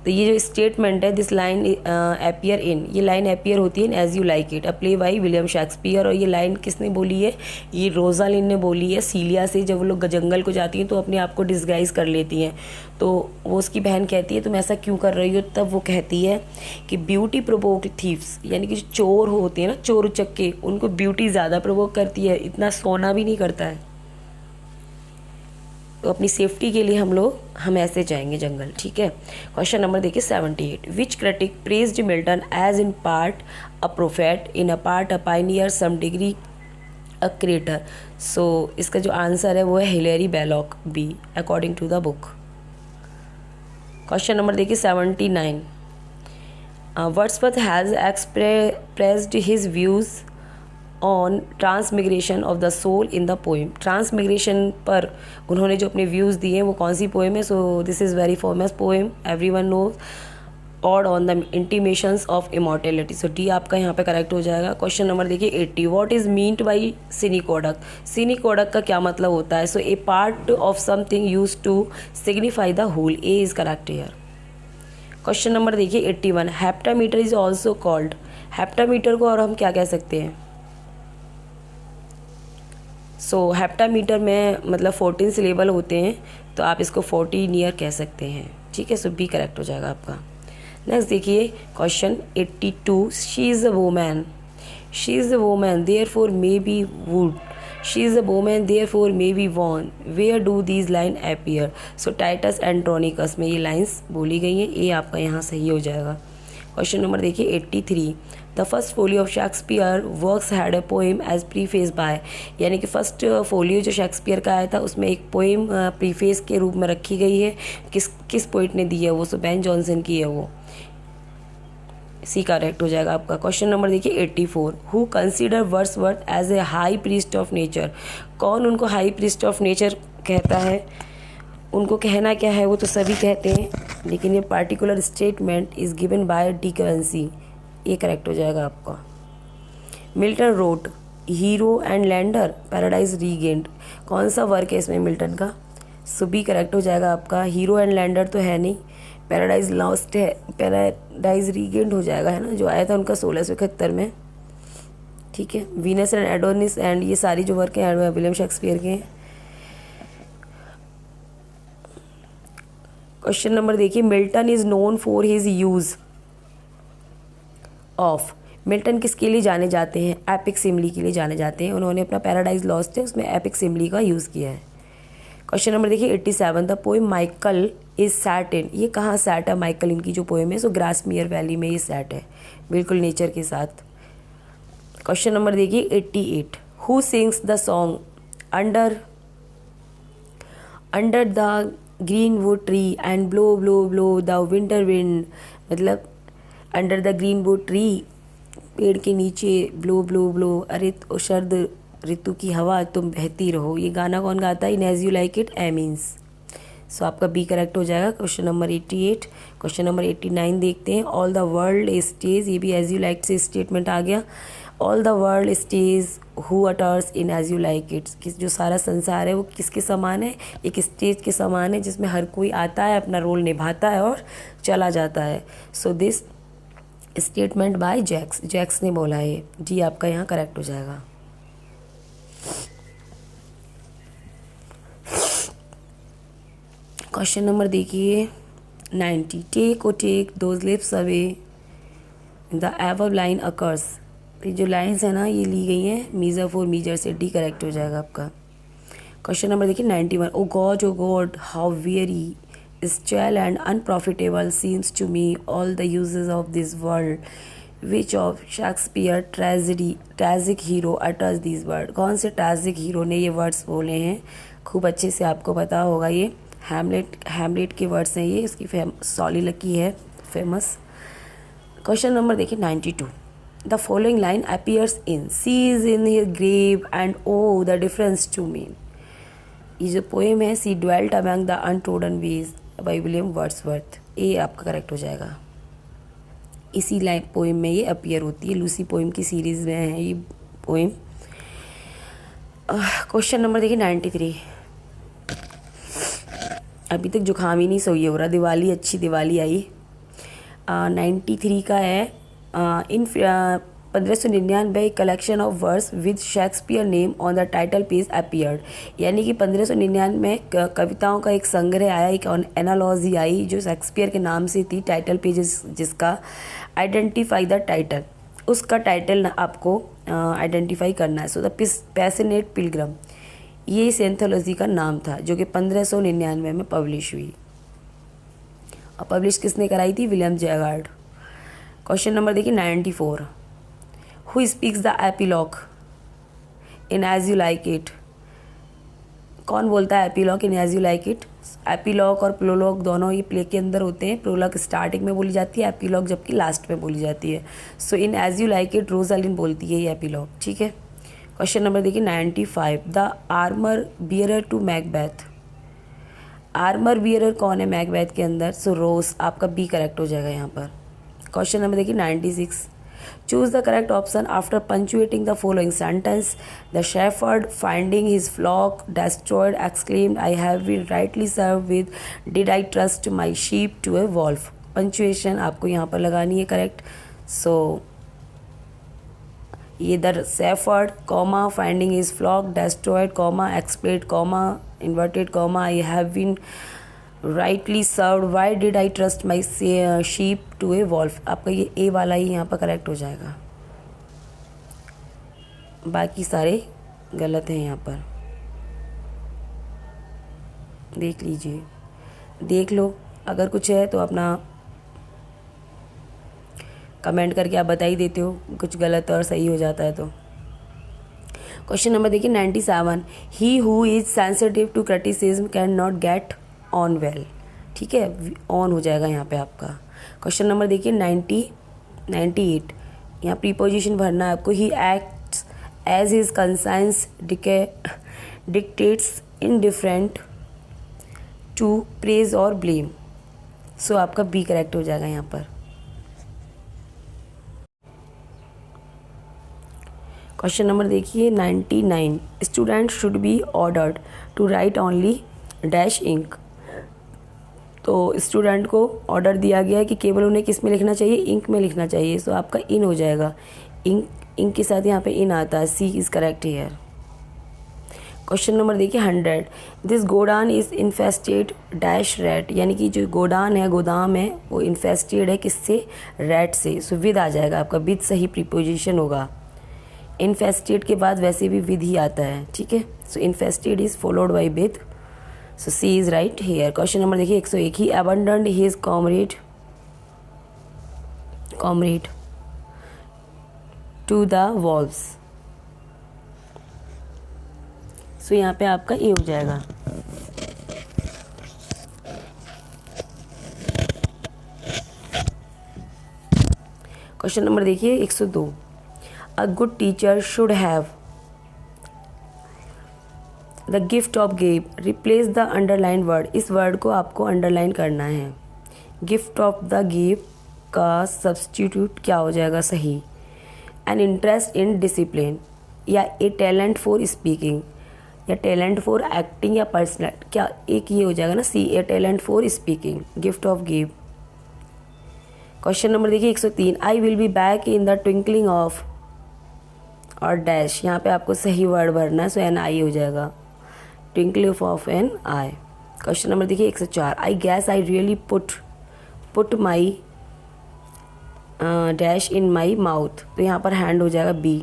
S1: तो ये जो स्टेटमेंट है, दिस लाइन अपीयर इन, ये लाइन अपीयर होती है As you like It, a play by William Shakespeare. और ये लाइन किसने बोली है? ये रोजालिन ने बोली है सीलिया से। जब वो लोग जंगल को जाती हैं तो अपने आप को डिस्गाइज कर लेती हैं, तो वो उसकी बहन कहती है तुम ऐसा क्यों कर रही हो? तब वो कहती है कि ब्यूटी प्रोवोक थीव्स, यानी कि जो चोर होते हैं ना, चोर उचक्के, उनको ब्यूटी ज़्यादा प्रोवोक करती है, इतना सोना भी नहीं करता है। तो अपनी सेफ्टी के लिए हम ऐसे जाएंगे जंगल। ठीक है, क्वेश्चन नंबर देखिए 78, which critic praised Milton as in part a prophet, in a part a pioneer, some degree a creator. So इसका जो आंसर है वो है Hilaire Belloc, B according to the book. Question number देखिए 79, Wordsworth has expressed his views on transmigration of the soul in the poem. Transmigration पर उन्होंने जो अपने व्यूज़ दिए हैं वो कौन सी पोएम है? So this is very famous poem, everyone knows, ode on the intimations of immortality. So D आपका यहाँ पे करेक्ट हो जाएगा। क्वेश्चन नंबर देखिए 80, what is meant by synecdoche? Synecdoche का क्या मतलब होता है? So a part of something use to signify the whole, A is correct here. Question number देखिए 81, heptameter is also called, heptameter को और हम क्या कह सकते हैं? सो हेप्टामीटर में मतलब 14 सिलेबल होते हैं, तो आप इसको 14 ईयर कह सकते हैं। ठीक है, सो बी करेक्ट हो जाएगा आपका। नेक्स्ट देखिए question 82, she is a woman, she is a woman therefore may be wooed, she is a woman therefore may be won, where do these line appear? So Titus Andronicus में ये lines बोली गई हैं, ये आपका यहाँ सही हो जाएगा। क्वेश्चन नंबर देखिए 83, the first folio of Shakespeare works had a poem as preface by, यानी कि फर्स्ट फोलियो जो शेक्सपियर का आया था उसमें एक पोएम प्रीफेस के रूप में रखी गई है। किस पोइट ने दी है वो? सो बेन जॉनसन की है वो, सी करेक्ट हो जाएगा आपका। क्वेश्चन नंबर देखिए 84, who consider Wordsworth as a high priest of nature? कौन उनको हाई प्रीस्ट ऑफ नेचर कहता है? उनको कहना क्या है वो तो सभी कहते हैं, लेकिन ये particular statement is given by De Quincey, ये करेक्ट हो जाएगा आपका। Milton wrote Hero and Leander Paradise Regained, कौन सा वर्क है इसमें मिल्टन का? सो बी करेक्ट हो जाएगा आपका। हीरो एंड लैंडर तो है नहीं, पैराडाइज लॉस्ट है, पैराडाइज रीगेंड हो जाएगा, है ना, जो आया था उनका 1671 में। ठीक है, वीनस एंड एडोनिस एंड ये सारी जो वर्क हैं विलियम शेक्सपियर के हैं। क्वेश्चन नंबर देखिए, Milton is known for his use of. Milton किसके लिए जाने जाते हैं? एपिक सिमली के लिए जाने जाते हैं। उन्होंने अपना पैराडाइज लॉस्ट है उसमें एपिक सिमली का यूज़ किया है। क्वेश्चन नंबर देखिए 87, the poem Michael is sat in, ये कहाँ सैट है माइकल इनकी जो पोएम है? सो ग्रासमेयर वैली में ये सैट है, बिल्कुल नेचर के साथ। क्वेश्चन नंबर देखिए 88, who sings the song under under the green wood tree and blow blow blow the winter wind, मतलब under the green wood tree, पेड़ के नीचे, ब्लो ब्लो ब्लो, अरे शरद ऋतु की हवा तुम बहती रहो, ये गाना कौन गाता है? In as you like it Amiens. So आपका बी करेक्ट हो जाएगा क्वेश्चन नंबर 88। क्वेश्चन नंबर 89 देखते हैं, ऑल द वर्ल्ड स्टेज, ये भी As you Like It statement आ गया। All the world stage who utters in as you like It, किस जो सारा संसार है वो किसके समान है? एक स्टेज के समान है जिसमें हर कोई आता है, अपना रोल निभाता है और चला जाता है। So this statement by Jaques ने बोला है। जी आपका यहाँ करेक्ट हो जाएगा। क्वेश्चन नंबर देखिए 90, take O take those lips away the ever line occurs, ये जो लाइन्स है ना ये ली गई हैं मीजर फॉर मीजर से, डी करेक्ट हो जाएगा आपका। क्वेश्चन नंबर देखिए 91, O God how very stale and unprofitable seems to me all the uses of this world which of Shakespeare tragic hero utters this word, कौन से tragic hero ने ये words बोले हैं? खूब अच्छे से आपको पता होगा, ये हैमलेट के वर्ड्स हैं ये, इसकी सॉलिलकी है फेमस। क्वेश्चन नंबर देखिए 92, the following line appears in she is in his grave and O the difference to me, ये जो पोएम है she dwelt among the untrodden ways by William Wordsworth, ये आपका करेक्ट हो जाएगा। इसी लाइन पोएम में ये अपीयर होती है, लूसी पोएम की सीरीज में है ये पोएम। क्वेश्चन नंबर देखिए 93, अभी तक जुकाम ही नहीं सही हो रहा, दिवाली अच्छी दिवाली आई। 93 का है, in 1599 collection of verse with Shakespeare name on the title page appeared, यानी कि 1599 में कविताओं का एक संग्रह आया, एक एनालॉजी आई जो शेक्सपियर के नाम से थी, टाइटल पेज जिसका आइडेंटिफाई द टाइटल, उसका टाइटल आपको आइडेंटिफाई करना है। सो द पैशनेट पिलग्रम, ये इस एंथोलॉजी का नाम था जो कि 1599 में पब्लिश हुई, और पब्लिश किसने कराई थी? विलियम जैगार्ड। क्वेश्चन नंबर देखिए 94, who speaks the epilogue in as you like It, कौन बोलता है epilogue in as you like It? Epilogue और प्रोलॉग दोनों ये प्ले के अंदर होते हैं, प्रोलॉग स्टार्टिंग में बोली जाती है, एपिलॉग जबकि लास्ट में बोली जाती है। So in as you like it Rosalind बोलती है ये एपिलॉग, ठीक है। क्वेश्चन नंबर देखिए 95, the armour bearer to Macbeth, armour bearer कौन है मैकबेथ के अंदर? सो रोज, आपका बी करेक्ट हो जाएगा यहाँ पर। क्वेश्चन नंबर देखिए 96, choose the correct option after punctuating the following sentence, the shepherd finding his flock destroyed exclaimed I have been rightly serve with did I trust my sheep to a wolf, punctuation आपको यहाँ पर लगानी है correct. So ये the shepherd comma finding his flock destroyed comma exclaimed comma inverted comma I have been rightly served why did I trust my sheep to a wolf, आपका ये ए वाला ही यहाँ पर करेक्ट हो जाएगा, बाकी सारे गलत हैं यहाँ पर। देख लीजिए, देख लो, अगर कुछ है तो अपना कमेंट करके आप बता ही देते हो, कुछ गलत और सही हो जाता है तो। क्वेश्चन नंबर देखिए 97, he who is sensitive to criticism can not get on well, ठीक है, ऑन हो जाएगा यहाँ पे आपका। क्वेश्चन नंबर देखिए 98, यहाँ प्रीपोजिशन भरना है आपको। He acts as his conscience dictates indifferent to praise और ब्लेम, सो आपका बी करेक्ट हो जाएगा यहाँ पर। क्वेश्चन नंबर देखिए 99, student should be ordered to write only dash ink, तो स्टूडेंट को ऑर्डर दिया गया है कि केवल उन्हें किस में लिखना चाहिए? इंक में लिखना चाहिए, सो आपका इन हो जाएगा, इंक के साथ यहाँ पे इन आता है, C is correct here. Question number देखिए 100, this godown is infested dash rat, यानी कि जो गोडान है, गोदाम है, वो इन्फेस्टेड है किससे, रैट से। सो विद आ जाएगा आपका, विद सही प्रीपोजिशन होगा। इन्फेस्टेड के बाद वैसे भी विद ही आता है, ठीक है। So infested is followed by with, so C is right here. Question number देखिए 101, he abandoned his comrade to the wolves. So यहाँ पे आपका ए हो जाएगा। क्वेश्चन नंबर देखिए 102, a good teacher should have the gift of gab, replace the underline word. इस word को आपको अंडरलाइन करना है। गिफ्ट ऑफ द गेव का सब्सटीट्यूट क्या हो जाएगा सही, एन इंटरेस्ट इन डिसिप्लिन, या ए टैलेंट फॉर स्पीकिंग, या टैलेंट फॉर एक्टिंग, या पर्सनल, क्या एक ये हो जाएगा ना C, a talent for speaking, gift of give. Question number देखिए 103, I will be back in the twinkling of और डैश, यहाँ पे आपको सही वर्ड भरना है। सो एन आई हो जाएगा, twinkling of an eye. Question number देखिए 104, I guess I really put my dash in my mouth, तो यहाँ पर हैंड हो जाएगा बी।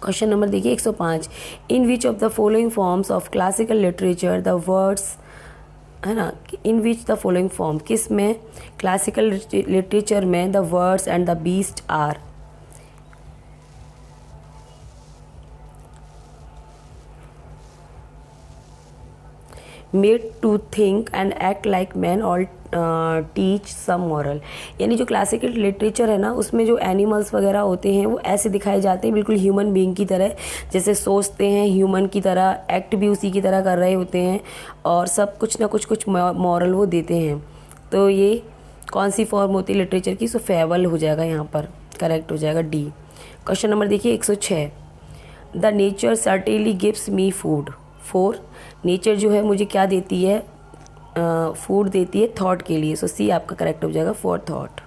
S1: क्वेश्चन नंबर देखिए 105, in which of the following forms of classical literature the words, है ना, in which the following form, किस में क्लासिकल लिटरेचर में the words and the beast are. Made to think and act like man और teach some moral, यानी जो classical literature है ना, उसमें जो एनिमल्स वगैरह होते हैं वो ऐसे दिखाए जाते हैं बिल्कुल ह्यूमन बीइंग की तरह, जैसे सोचते हैं ह्यूमन की तरह, एक्ट भी उसी की तरह कर रहे होते हैं, और सब कुछ ना कुछ मॉरल वो देते हैं। तो ये कौन सी फॉर्म होती है लिटरेचर की, सो फेबल हो जाएगा, यहाँ पर करेक्ट हो जाएगा डी। क्वेश्चन नंबर देखिए 106, the nature certainly gives me food for, nature जो है मुझे क्या देती है, फूड देती है थॉट के लिए। सो सी आपका करेक्ट हो जाएगा, फॉर थॉट।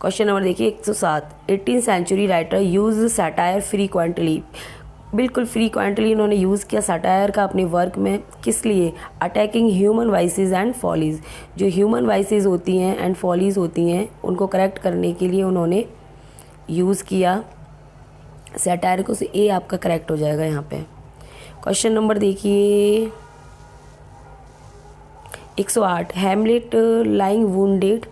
S1: क्वेश्चन नंबर देखिए 107, 18th century writer use satire frequently, बिल्कुल फ्रीक्वेंटली इन्होंने यूज़ किया सैटायर का अपने वर्क में, किस लिए, attacking human vices and follies, जो ह्यूमन वाइसेस होती हैं एंड फॉलीज होती हैं उनको करेक्ट करने के लिए उन्होंने यूज़ किया सैटायर को। से ए आपका करेक्ट हो जाएगा यहाँ पे। क्वेश्चन नंबर देखिए 108, Hamlet lying wounded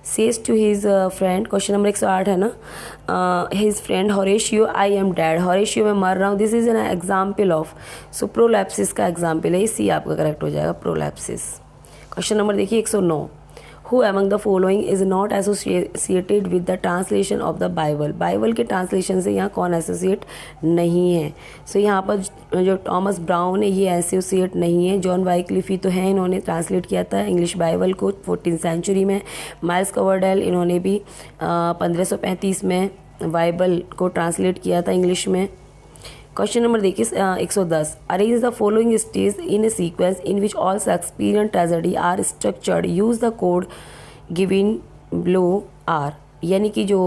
S1: says to his friend, question number 108 है ना, his friend Horatio, I am dead, Horatio मैं मर रहा हूँ, this is an example of, so prolepsis का एग्जाम्पल है, सी आपका करेक्ट हो जाएगा, प्रोलैप्सिस। क्वेश्चन नंबर देखिए 109, who among the following is not associated with the translation of the Bible, Bible के ट्रांसलेशन से यहाँ कौन एसोसिएट नहीं है। सो यहाँ पर जो टॉमस ब्राउन है ये एसोसिएट नहीं है, जॉन वाइक्लिफी तो है, इन्होंने ट्रांसलेट किया था इंग्लिश बाइबल को 14th सेंचुरी में, माइल्स कवर्डेल इन्होंने भी 1535 में बाइबल को ट्रांसलेट किया था इंग्लिश में। क्वेश्चन नंबर देखिए 110, arrange the following stage in a sequence in which all Shakespearian tragedy are structured, use the code given below are, यानी कि जो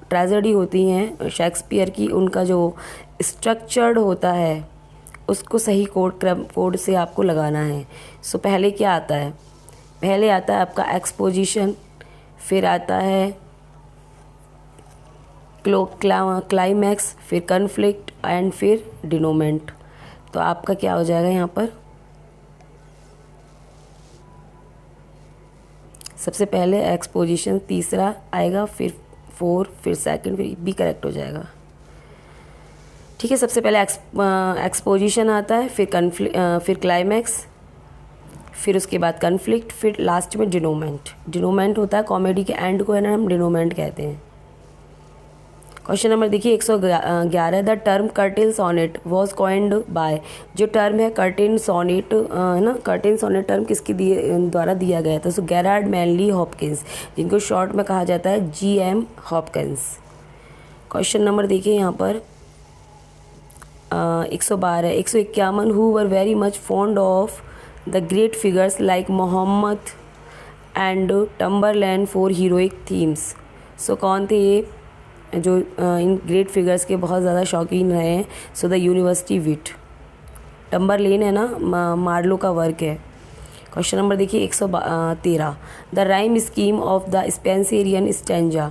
S1: ट्रेजेडी होती हैं शेक्सपियर की उनका जो स्ट्रक्चर्ड होता है उसको सही कोड से आपको लगाना है। सो पहले क्या आता है, पहले आता है आपका एक्सपोजिशन, फिर आता है क्लाइमैक्स, फिर कन्फ्लिक्ट एंड फिर डिनोमेंट। तो आपका क्या हो जाएगा यहाँ पर, सबसे पहले एक्सपोजिशन तीसरा आएगा, फिर 4, फिर सेकंड, फिर बी करेक्ट हो जाएगा। ठीक है, सबसे पहले एक्सपोजिशन आता है, फिर क्लाइमैक्स, फिर उसके बाद कन्फ्लिक्ट, फिर लास्ट में डिनोमेंट। डिनोमेंट होता है कॉमेडी के एंड को, है ना, हम डिनोमेंट कहते हैं। क्वेश्चन नंबर देखिए 111, the term curtal sonnet was coined by, जो टर्म है कर्टेन सोनेट, है ना, कर्टेन सोनेट टर्म किसके द्वारा दिया गया था, सो गेरार्ड मैनली हॉपकिंस, जिनको शॉर्ट में कहा जाता है GM हॉपकिंस। क्वेश्चन नंबर देखिए यहाँ पर 112, 151, who were very much fond of the great figures like Mohammed and Tamburlaine for heroic themes. So कौन थे ये जो इन ग्रेट फिगर्स के बहुत ज़्यादा शौकीन रहे हैं, सो द यूनिवर्सिटी विट। टम्बरलेन है ना, मार्लो का वर्क है। क्वेश्चन नंबर देखिए 113, the rhyme scheme of the Spenserian stanza,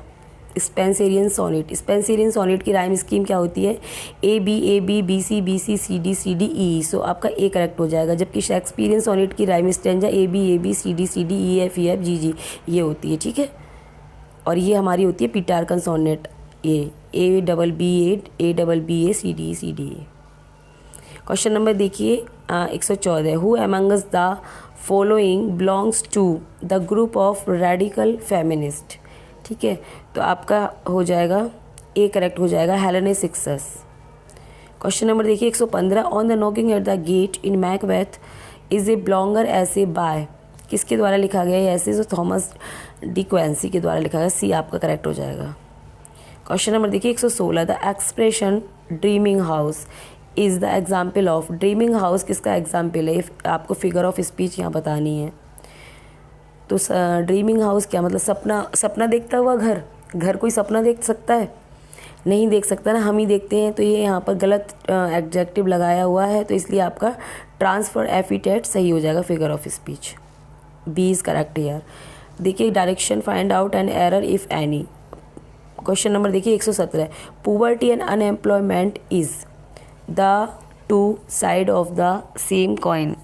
S1: Spenserian sonnet. Spenserian sonnet की राइम स्कीम क्या होती है? A B B C C D E. So आपका ए करेक्ट हो जाएगा। जबकि शेक्सपियरियन सोनेट की rhyme stanza A B C D E F G ये होती है, ठीक है। और ये हमारी होती है Petrarchan sonnet, A double B A C D A. Question number देखिए 114, who amongst the following belongs to the group of radical feminist, ठीक है। तो आपका हो जाएगा ए करेक्ट हो जाएगा, हेलेनिस्टिक्स। क्वेश्चन नंबर देखिए 115, on the knocking at the get in Macbeth is a longer ऐसे बाय, किसके द्वारा लिखा गया है ऐसे? तो थॉमस डी क्वेंसी के द्वारा लिखा गया। सी आपका करेक्ट हो जाएगा। क्वेश्चन नंबर देखिए 116, the expression dreaming house is the example of. Dreaming house किसका एग्जाम्पल है? आपको फिगर ऑफ स्पीच यहाँ बतानी है। तो ड्रीमिंग हाउस क्या मतलब? सपना देखता हुआ घर कोई सपना देख सकता है? नहीं देख सकता ना, हम ही देखते हैं। तो ये यहाँ पर गलत एडजेक्टिव लगाया हुआ है, तो इसलिए आपका ट्रांसफर एफिटेट सही हो जाएगा, figure of speech. B is correct यार। देखिए direction find out an error if any. Question number देखिए 117, poverty and unemployment is the two side of the same coin.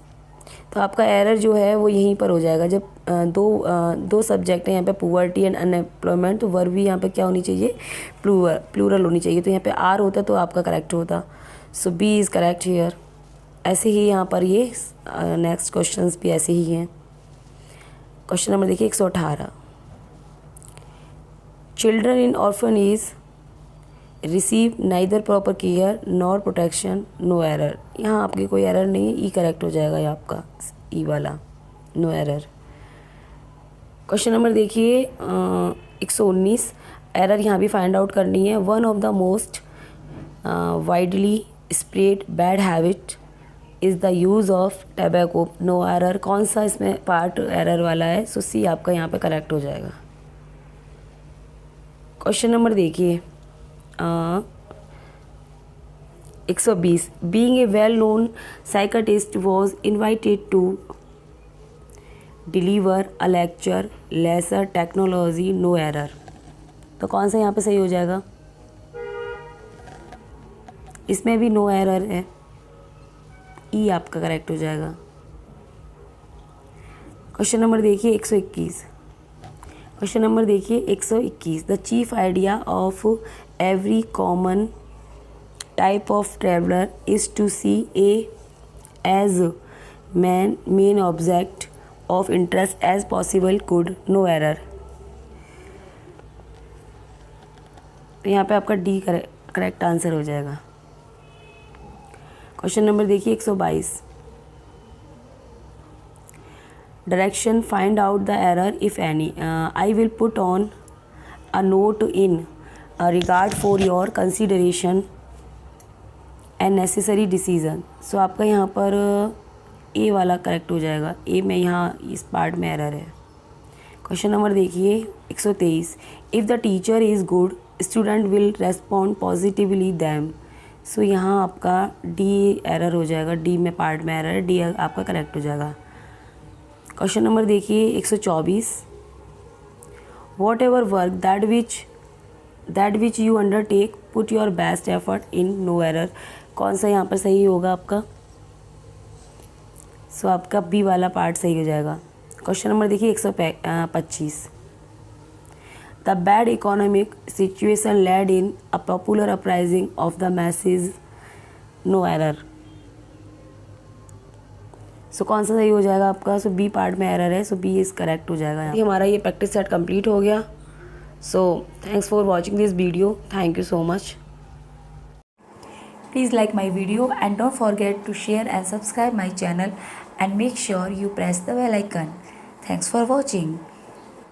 S1: तो आपका एरर जो है वो यहीं पर हो जाएगा। जब दो सब्जेक्ट हैं यहाँ पे, पुवर्टी एंड अनएम्प्लॉयमेंट, तो वर्ब भी यहाँ पे क्या होनी चाहिए? प्लूरल होनी चाहिए। तो यहाँ पे आर होता तो आपका करेक्ट होता। सो बी इज़ करेक्ट हियर। ऐसे ही यहाँ पर ये नेक्स्ट क्वेश्चंस भी ऐसे ही हैं। क्वेश्चन नंबर देखिए 118, children in orphanage receive neither proper care nor protection, no error. यहाँ आपकी कोई एरर नहीं है, ई करेक्ट हो जाएगा ये आपका, ई वाला, नो एरर। क्वेश्चन नंबर देखिए 119, एरर यहाँ भी फाइंड आउट करनी है। One of the most widely spread bad habit is the use of tobacco, no error. कौन सा इसमें पार्ट एरर वाला है? सो सी आपका यहाँ पे करेक्ट हो जाएगा। क्वेश्चन नंबर देखिए 120, being a well known psychiatrist was invited to deliver a lecture laser technology, no error. तो कौन सा यहाँ पे सही हो जाएगा? इसमें भी नो एरर है, ई आपका करेक्ट हो जाएगा। क्वेश्चन नंबर देखिए 121, क्वेश्चन नंबर देखिए 121, the chief idea of every common type of traveller is to see a as many object of interest as possible, good, no error. तो यहाँ पे आपका डी करेक्ट आंसर हो जाएगा। क्वेश्चन नंबर देखिए 122, direction find out the error if any. I will put on a note in regard for your consideration and necessary decision. So आपका यहाँ पर ए वाला करेक्ट हो जाएगा। ए में यहाँ इस पार्ट में एरर है। क्वेश्चन नंबर देखिए 123, if the teacher is good student will respond positively them. So यहाँ आपका डी एरर हो जाएगा, डी में पार्ट में एरर है, डी आपका करेक्ट हो जाएगा। क्वेश्चन नंबर देखिए 124, whatever work that which you undertake put your best effort in, no error. कौन सा यहाँ पर सही होगा आपका? सो आपका बी वाला पार्ट सही हो जाएगा। क्वेश्चन नंबर देखिए 125, the bad economic situation led in a popular uprising of the masses, no error. So कौन सा सही हो जाएगा आपका? सो बी पार्ट में एरर है, सो बी इज़ करेक्ट हो जाएगा। ये हमारा ये प्रैक्टिस सेट कंप्लीट हो गया। So thanks for watching this video, thank you so much.
S2: Please like my video and don't forget to share and subscribe my channel and make sure you press the bell icon. Thanks for watching.